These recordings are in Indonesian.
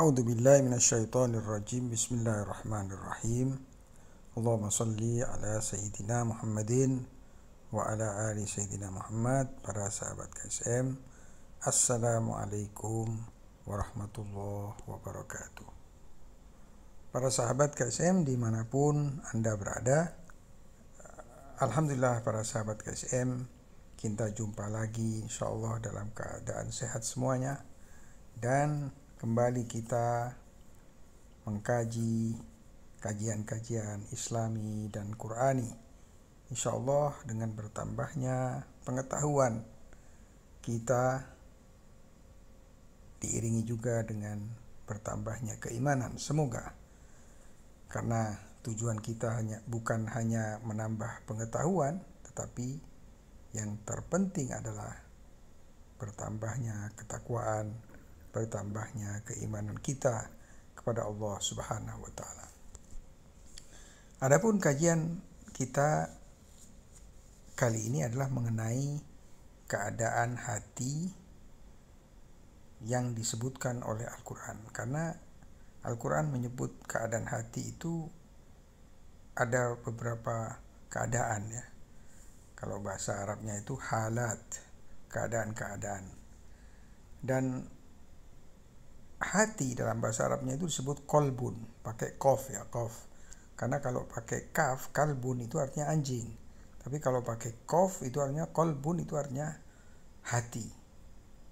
A'udzu billahi minasyaitonir rajim. Bismillahirrahmanirrahim. Allahumma shalli ala sayyidina Muhammadin wa ala ali sayyidina Muhammad. Para sahabat KSM, Assalamualaikum warahmatullahi wabarakatuh. Para sahabat KSM dimanapun Anda berada, Alhamdulillah para sahabat KSM, kita jumpa lagi insyaallah dalam keadaan sehat semuanya. Dan kembali kita mengkaji kajian-kajian Islami dan Qurani, insyaallah dengan bertambahnya pengetahuan kita diiringi juga dengan bertambahnya keimanan. Semoga, karena tujuan kita bukan hanya menambah pengetahuan, tetapi yang terpenting adalah bertambahnya ketakwaan, bertambahnya keimanan kita kepada Allah Subhanahu wa taala. Adapun kajian kita kali ini adalah mengenai keadaan hati yang disebutkan oleh Al-Qur'an. Karena Al-Qur'an menyebut keadaan hati itu ada beberapa keadaan ya. Kalau bahasa Arabnya itu halat, keadaan-keadaan. Dan hati dalam bahasa Arabnya itu disebut kolbun, pakai kof ya, kof. Karena kalau pakai kaf, kalbun itu artinya anjing. Tapi kalau pakai kof itu artinya kolbun, itu artinya hati.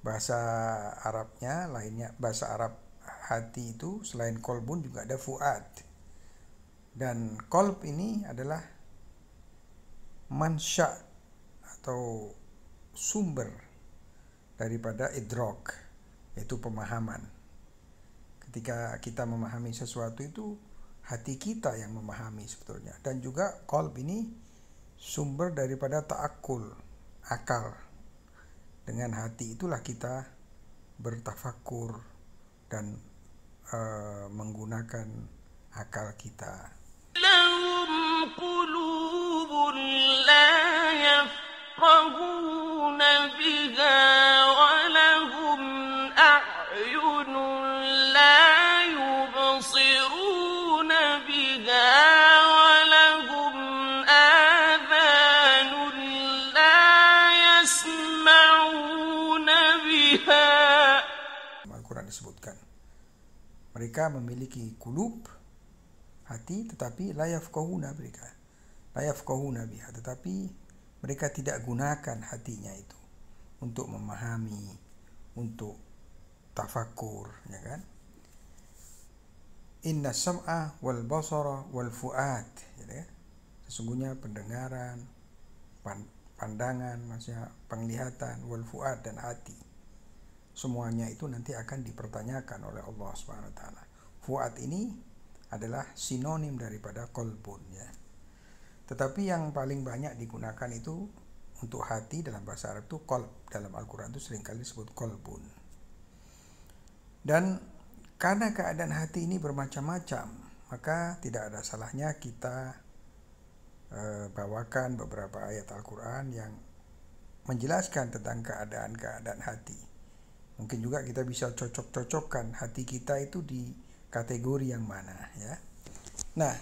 Bahasa Arabnya lainnya, bahasa Arab hati itu selain kolbun juga ada fuad. Dan kolb ini adalah mansya atau sumber daripada idrok, yaitu pemahaman. Ketika kita memahami sesuatu itu hati kita yang memahami sebetulnya. Dan juga qalb ini sumber daripada ta'akul, akal. Dengan hati itulah kita bertafakur dan menggunakan akal kita. Lahum qulubun la yafqahuna biha wa lahum a'yunun la yubsiruna biha wa lahum adhanun la yasma'una biha. Al-Quran disebutkan mereka memiliki kulub, hati, tetapi la yafqahuna biha, tetapi mereka tidak gunakan hatinya itu untuk memahami, untuk tafakur, ya kan? Inna sam'a wal basara wal fuad, ya. Sesungguhnya pendengaran, pandangan, maksudnya penglihatan, wal fuad, dan hati, semuanya itu nanti akan dipertanyakan oleh Allah Subhanahu wa taala. Fuad ini adalah sinonim daripada kolbun ya. Tetapi yang paling banyak digunakan itu untuk hati dalam bahasa Arab itu kolb. Dalam Al-Quran itu seringkali disebut kolbun. Dan karena keadaan hati ini bermacam-macam, maka tidak ada salahnya kita bawakan beberapa ayat Al-Quran yang menjelaskan tentang keadaan-keadaan hati. Mungkin juga kita bisa cocok-cocokkan hati kita itu di kategori yang mana ya. Nah,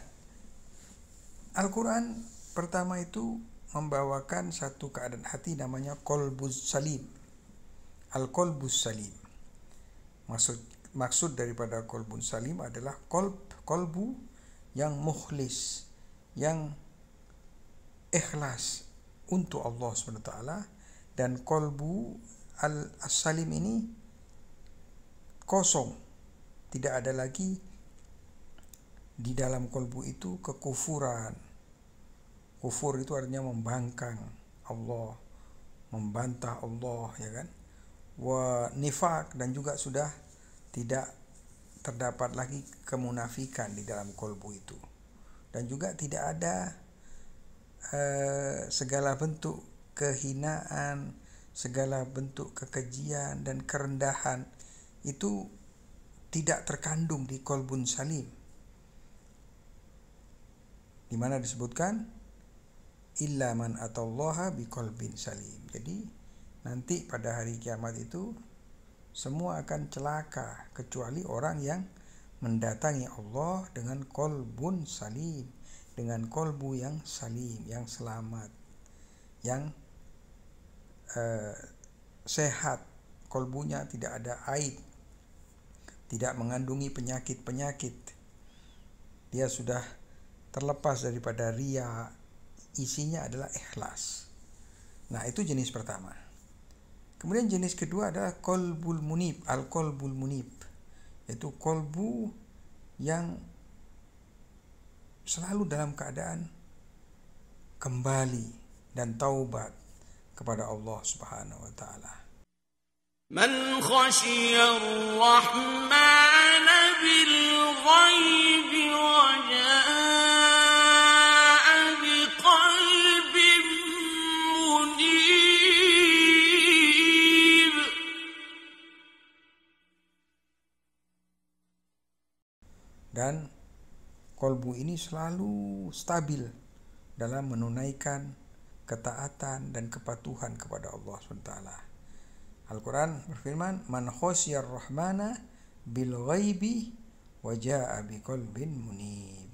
Al-Quran pertama itu membawakan satu keadaan hati namanya kolbus salim. Al-kolbus salim. Maksud daripada kolbus salim adalah kolbu yang mukhlis, yang ikhlas untuk Allah SWT. Dan kolbu al-salim ini kosong, tidak ada lagi di dalam kolbu itu kekufuran. Kufur itu artinya membangkang Allah, membantah Allah, ya kan? Wa nifaq, dan juga sudah tidak terdapat lagi kemunafikan di dalam kolbu itu. Dan juga tidak ada segala bentuk kehinaan, segala bentuk kekejian dan kerendahan itu tidak terkandung di kolbun salim, di mana disebutkan illa man atallaha biqalbin salim. Jadi nanti pada hari kiamat itu semua akan celaka kecuali orang yang mendatangi Allah dengan qalbun salim, dengan kolbu yang salim, yang selamat, yang sehat, kolbunya tidak ada aib, tidak mengandungi penyakit-penyakit. Dia sudah terlepas daripada riya, isinya adalah ikhlas. Nah, itu jenis pertama. Kemudian jenis kedua adalah qalbul munib, al-qalbul munib, yaitu kolbu yang selalu dalam keadaan kembali dan taubat kepada Allah Subhanahu wa taala. Man khashiyar rahmana bil ghaibi wa jaa'a biqalbin munib. Dan kolbu ini selalu stabil dalam menunaikan ketaatan dan kepatuhan kepada Allah SWT. Al-Quran berfirman, Man khosyar rahmana bil ghaibi wa ja'a biqalbin munib.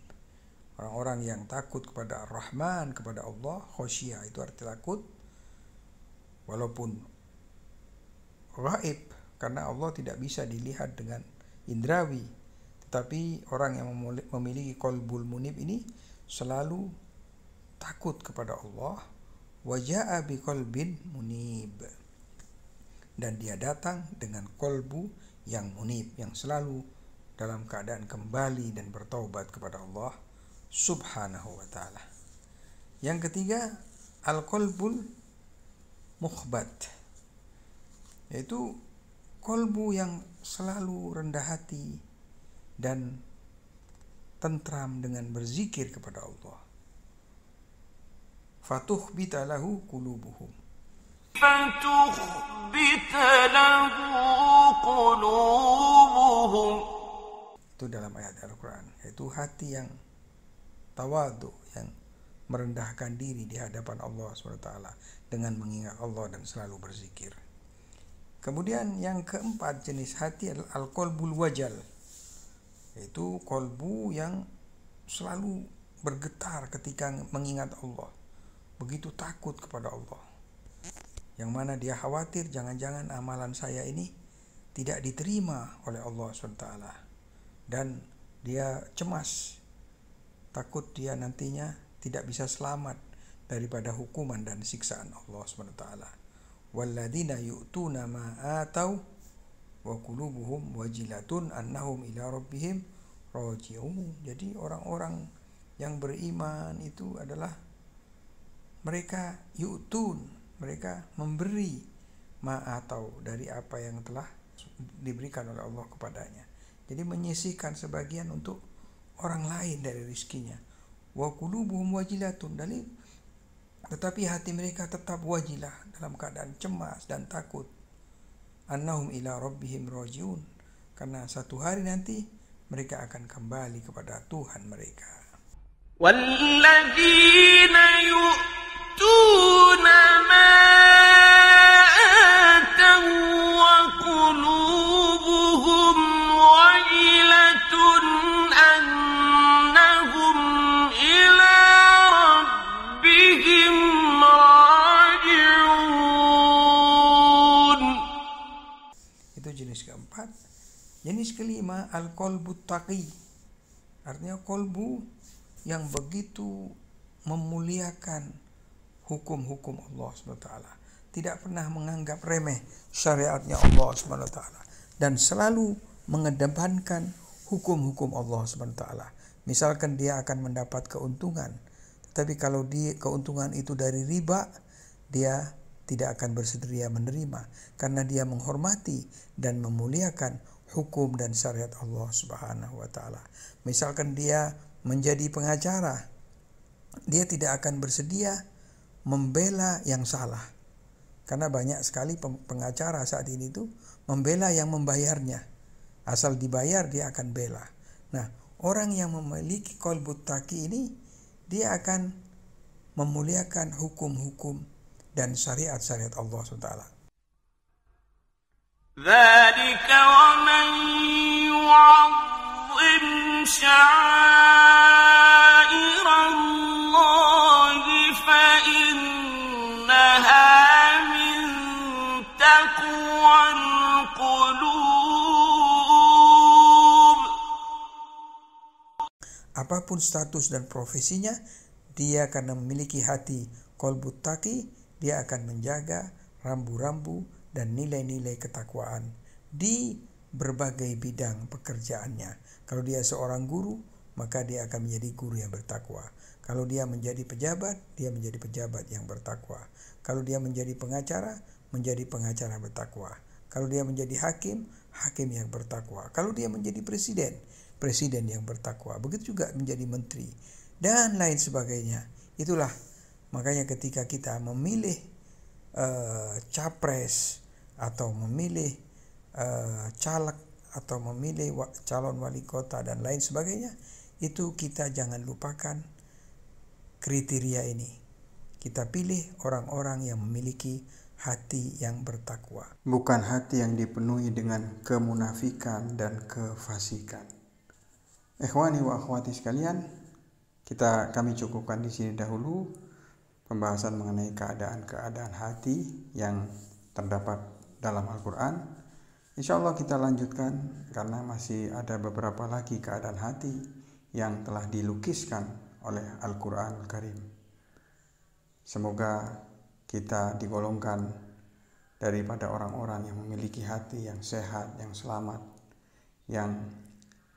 Orang-orang yang takut kepada Ar-Rahman, kepada Allah, khosyah itu arti takut, walaupun ghaib, karena Allah tidak bisa dilihat dengan indrawi. Tetapi orang yang memiliki qalbul munib ini selalu takut kepada Allah, wa ja'a biqalbin munib, dan dia datang dengan kolbu yang munib, yang selalu dalam keadaan kembali dan bertaubat kepada Allah Subhanahu wa ta'ala. Yang ketiga, al-qalbul mukhbat, yaitu kolbu yang selalu rendah hati dan tentram dengan berzikir kepada Allah. Fatukhbita lahu qulubuhum, itu dalam ayat Al-Quran, yaitu hati yang tawadu, yang merendahkan diri di hadapan Allah SWT dengan mengingat Allah dan selalu berzikir. Kemudian yang keempat jenis hati adalah al-qalbul wajal, yaitu kolbu yang selalu bergetar ketika mengingat Allah, begitu takut kepada Allah, yang mana dia khawatir jangan-jangan amalan saya ini tidak diterima oleh Allah SWT, dan dia cemas, takut dia nantinya tidak bisa selamat daripada hukuman dan siksaan Allah SWT. Walladzina yu'tuna ma atau wa qulubuhum wajilatun annahum ila rabbihim raji'un. Jadi orang-orang yang beriman itu adalah mereka yu'tun, mereka memberi ma atau dari apa yang telah diberikan oleh Allah kepadanya. Jadi menyisihkan sebagian untuk orang lain dari rizkinya. Wa qulubuhum wajilatun, tetapi hati mereka tetap wajilah, dalam keadaan cemas dan takut. Annahum ila rabbihim rajiun, karena satu hari nanti mereka akan kembali kepada Tuhan mereka. Walladzina yu'tuna ma ataw wa qulubuhum wajilatun annahum ila rabbihim raji'un. Itu jenis keempat. Jenis kelima, al-qalbut taqi, artinya kolbu yang begitu memuliakan hukum-hukum Allah SWT, tidak pernah menganggap remeh syariatnya Allah SWT, dan selalu mengedepankan hukum-hukum Allah SWT. Misalkan dia akan mendapat keuntungan, tetapi kalau keuntungan itu dari riba, dia tidak akan bersedia menerima, karena dia menghormati dan memuliakan hukum dan syariat Allah Subhanahu wa ta'ala. Misalkan dia menjadi pengacara, dia tidak akan bersedia membela yang salah, karena banyak sekali pengacara saat ini itu membela yang membayarnya. Asal dibayar dia akan bela. Nah, orang yang memiliki qalbut taqi ini, dia akan memuliakan hukum-hukum dan syariat-syariat Allah SWT. ذلك ومن يعظم شعائر الله فإنها من تقوى القلوب. Apapun status dan profesinya, dia karena memiliki hati qalbut taqi, dia akan menjaga rambu-rambu dan nilai-nilai ketakwaan di berbagai bidang pekerjaannya. Kalau dia seorang guru, maka dia akan menjadi guru yang bertakwa. Kalau dia menjadi pejabat, dia menjadi pejabat yang bertakwa. Kalau dia menjadi pengacara, menjadi pengacara bertakwa. Kalau dia menjadi hakim, hakim yang bertakwa. Kalau dia menjadi presiden, presiden yang bertakwa. Begitu juga menjadi menteri dan lain sebagainya. Itulah makanya ketika kita memilih capres atau memilih caleg atau memilih calon wali kota dan lain sebagainya, itu kita jangan lupakan kriteria ini. Kita pilih orang-orang yang memiliki hati yang bertakwa, bukan hati yang dipenuhi dengan kemunafikan dan kefasikan. Ikhwani wa akhwati sekalian, kami cukupkan di sini dahulu pembahasan mengenai keadaan-keadaan hati yang terdapat dalam Al-Quran. Insya Allah kita lanjutkan karena masih ada beberapa lagi keadaan hati yang telah dilukiskan oleh Al-Quranul Karim. Semoga kita digolongkan daripada orang-orang yang memiliki hati yang sehat, yang selamat, yang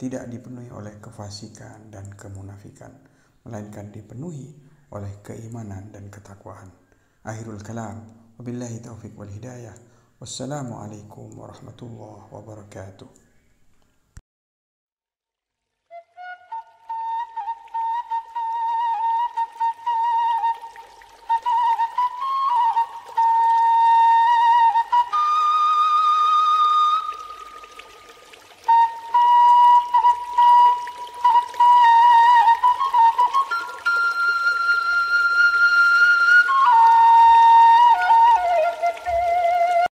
tidak dipenuhi oleh kefasikan dan kemunafikan, melainkan dipenuhi oleh keimanan dan ketakwaan. Akhirul kalam, wabillahi taufiq wal hidayah. Wassalamualaikum warahmatullahi wabarakatuh.